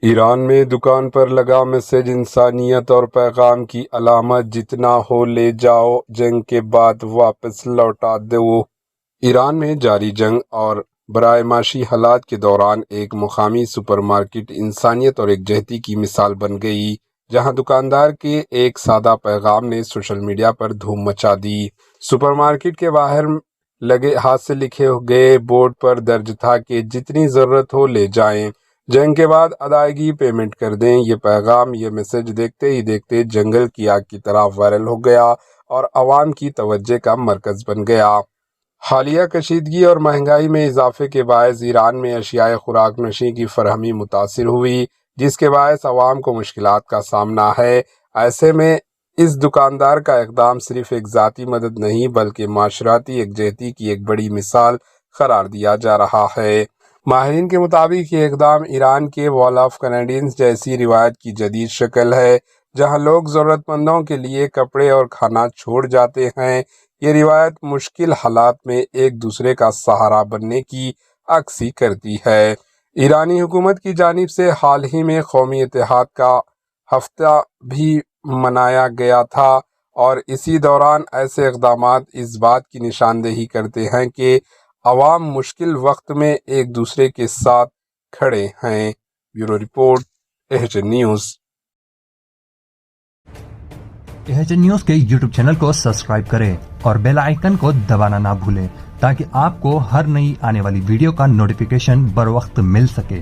ایران میں دکان پر لگا میسج انسانیت اور پیغام کی علامت، جتنا ہو لے جاؤ، جنگ کے بعد واپس لوٹا دو۔ ایران میں جاری جنگ اور برائے معاشی حالات کے دوران ایک مقامی سپر مارکیٹ انسانیت اور یکجہتی کی مثال بن گئی، جہاں دکاندار کے ایک سادہ پیغام نے سوشل میڈیا پر دھوم مچا دی۔ سپر مارکیٹ کے باہر لگے ہاتھ سے لکھے گئے بورڈ پر درج تھا کہ جتنی ضرورت ہو لے جائیں، جنگ کے بعد ادائیگی پیمنٹ کر دیں۔ یہ پیغام، یہ میسج دیکھتے ہی دیکھتے جنگل کی آگ کی طرح وائرل ہو گیا اور عوام کی توجہ کا مرکز بن گیا۔ حالیہ کشیدگی اور مہنگائی میں اضافے کے باعث ایران میں اشیائے خوراک نوشی کی فراہمی متاثر ہوئی، جس کے باعث عوام کو مشکلات کا سامنا ہے۔ ایسے میں اس دکاندار کا اقدام صرف ایک ذاتی مدد نہیں بلکہ معاشرتی یکجہتی کی ایک بڑی مثال قرار دیا جا رہا ہے۔ ماہرین کے مطابق یہ اقدام ایران کے وال آف کینیڈینز جیسی روایت کی جدید شکل ہے، جہاں لوگ ضرورت مندوں کے لیے کپڑے اور کھانا چھوڑ جاتے ہیں۔ یہ روایت مشکل حالات میں ایک دوسرے کا سہارا بننے کی عکاسی کرتی ہے۔ ایرانی حکومت کی جانب سے حال ہی میں قومی اتحاد کا ہفتہ بھی منایا گیا تھا، اور اسی دوران ایسے اقدامات اس بات کی نشاندہی کرتے ہیں کہ عوام مشکل وقت میں ایک دوسرے کے ساتھ کھڑے ہیں۔ Bureau report, H news. H news کے یوٹیوب چینل کو سبسکرائب کریں اور بیل آئیکن کو دبانا نہ بھولیں تاکہ آپ کو ہر نئی آنے والی ویڈیو کا نوٹیفیکیشن بر وقت مل سکے۔